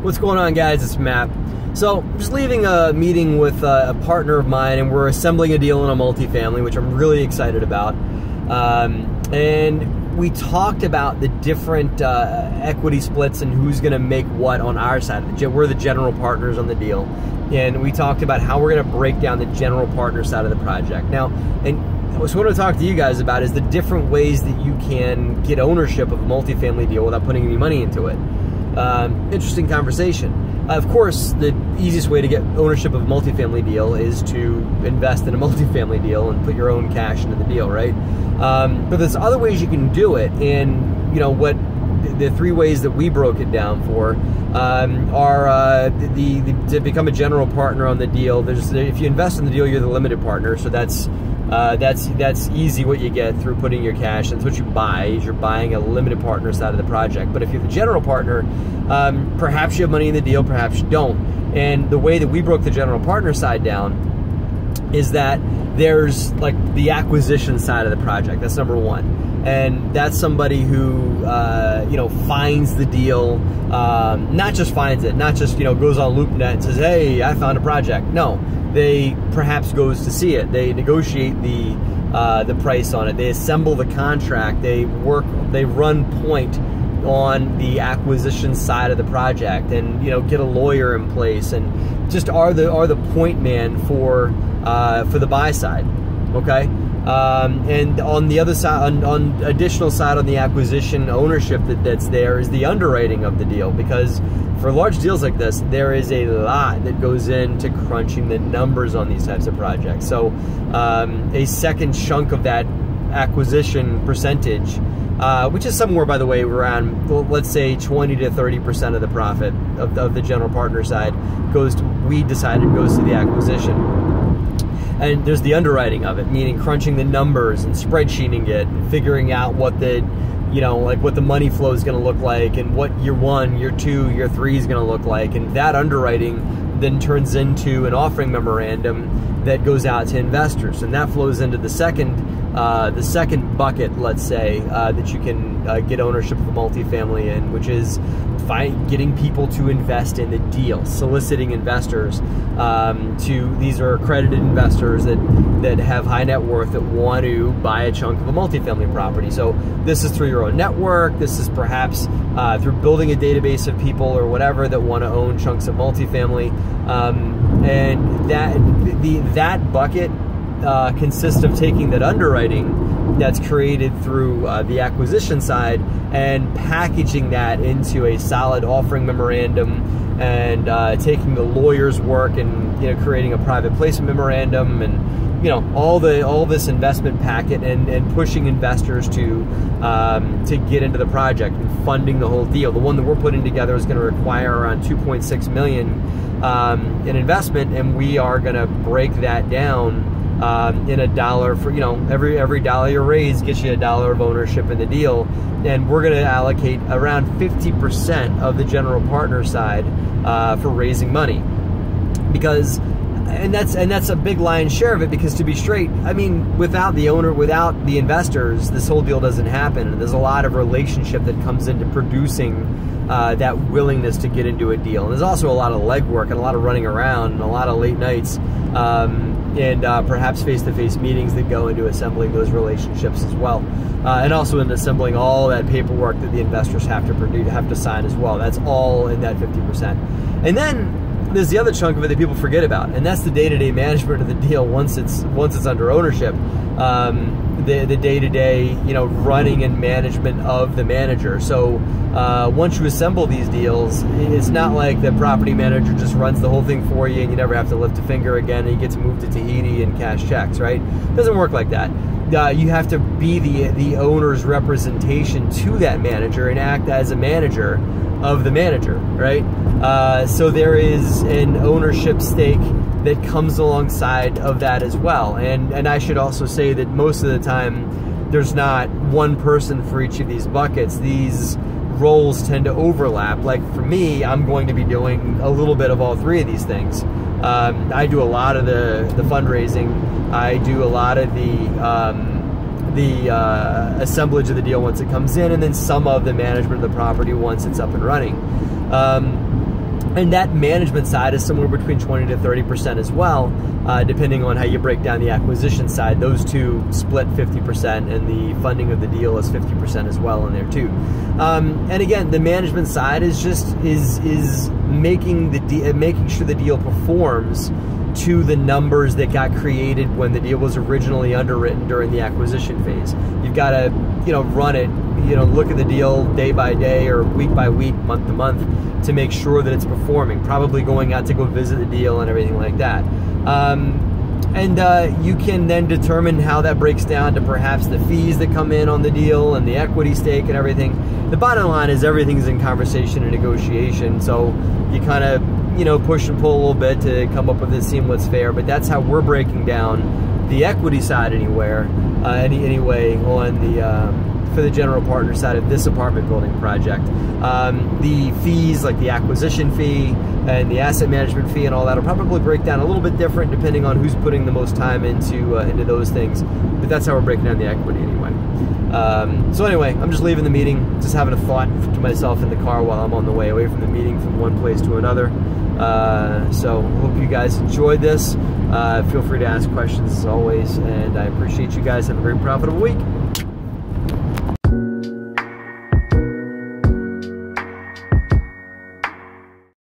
What's going on, guys? It's Matt. So, I'm just leaving a meeting with a partner of mine, and we're assembling a deal in a multifamily, which I'm really excited about. And we talked about the different equity splits and who's going to make what on our side. We're the general partners on the deal. And we talked about how we're going to break down the general partner side of the project. Now, and so what I want to talk to you guys about is the different ways that you can get ownership of a multifamily deal without putting any money into it. Interesting conversation. Of course, the easiest way to get ownership of a multifamily deal is to invest in a multifamily deal and put your own cash into the deal, right? But there's other ways you can do it, and what the three ways that we broke it down for are to become a general partner on the deal. If you invest in the deal, you're the limited partner, so that's easy. What you get through putting your cash, that's what you buy, is you're buying a limited partner side of the project. But if you're the general partner, perhaps you have money in the deal, perhaps you don't. And the way that we broke the general partner side down is that there's like the acquisition side of the project. That's number one. And that's somebody who finds the deal, not just finds it, not just goes on LoopNet and says, hey, I found a project. No, they perhaps goes to see it. They negotiate the price on it. They assemble the contract. They run point on the acquisition side of the project, and get a lawyer in place, and just are the point man for the buy side. Okay. And on the other side, on additional side, on the acquisition ownership that's there, is the underwriting of the deal, because for large deals like this, there is a lot that goes into crunching the numbers on these types of projects. So a second chunk of that acquisition percentage, which is somewhere, by the way, around, let's say 20 to 30% of the profit of the general partner side goes to the acquisition. And there's the underwriting of it, meaning crunching the numbers and spreadsheeting it and figuring out what the, what the money flow is going to look like, and what year 1, year 2, year 3 is going to look like. And that underwriting then turns into an offering memorandum that goes out to investors, and that flows into the second bucket, let's say, that you can get ownership of a multifamily in, which is getting people to invest in the deal, soliciting investors. These are accredited investors that have high net worth that want to buy a chunk of a multifamily property. So this is through your own network. This is perhaps through building a database of people or whatever that want to own chunks of multifamily. And that bucket consists of taking that underwriting that's created through the acquisition side and packaging that into a solid offering memorandum, and taking the lawyer's work and creating a private placement memorandum, and all this investment packet, and pushing investors to get into the project and funding the whole deal. The one that we're putting together is going to require around $2.6 million in investment, and we are going to break that down in $1 for every dollar you raise gets you $1 of ownership in the deal, and we're going to allocate around 50% of the general partner side for raising money, because that's a big lion's share of it. Because, to be straight, I mean, without the owner, without the investors, this whole deal doesn't happen. There's a lot of relationship that comes into producing that willingness to get into a deal, and there's also a lot of legwork and a lot of running around and a lot of late nights. And perhaps face-to-face meetings that go into assembling those relationships as well, and also in assembling all that paperwork that the investors have to sign as well. That's all in that 50%. And then there's the other chunk of it that people forget about, and that's the day-to-day management of the deal once it's under ownership. The day-to-day running and management of the manager. So once you assemble these deals, it's not like the property manager just runs the whole thing for you and you never have to lift a finger again and you get to move to Tahiti and cash checks, right? It doesn't work like that. You have to be the owner's representation to that manager and act as a manager of the manager, right? So there is an ownership stake that comes alongside of that as well. And I should also say that most of the time, there's not one person for each of these buckets. These roles tend to overlap. Like for me, I'm going to be doing a little bit of all three of these things. I do a lot of the fundraising. I do a lot of the assemblage of the deal once it comes in, and then some of the management of the property once it's up and running. And that management side is somewhere between 20 to 30% as well, depending on how you break down the acquisition side. Those two split 50%, and the funding of the deal is 50% as well in there too. And again, the management side is just making sure the deal performs to the numbers that got created when the deal was originally underwritten during the acquisition phase. You've got to, run it, look at the deal day by day or week by week, month to month, to make sure that it's performing. Probably going out to go visit the deal and everything like that. And you can then determine how that breaks down to perhaps the fees that come in on the deal and the equity stake and everything. The bottom line is everything's in conversation and negotiation. So you kind of, push and pull a little bit to come up with this, seeing what's fair. But that's how we're breaking down the equity side anyway on the for the general partner side of this apartment building project. The fees, like the acquisition fee and the asset management fee and all that, will probably break down a little bit different depending on who's putting the most time into those things. But that's how we're breaking down the equity anyway. So anyway, I'm just leaving the meeting, just having a thought to myself in the car while I'm on the way away from the meeting from one place to another. So hope you guys enjoyed this. Feel free to ask questions as always, and I appreciate you guys. Have a very profitable week.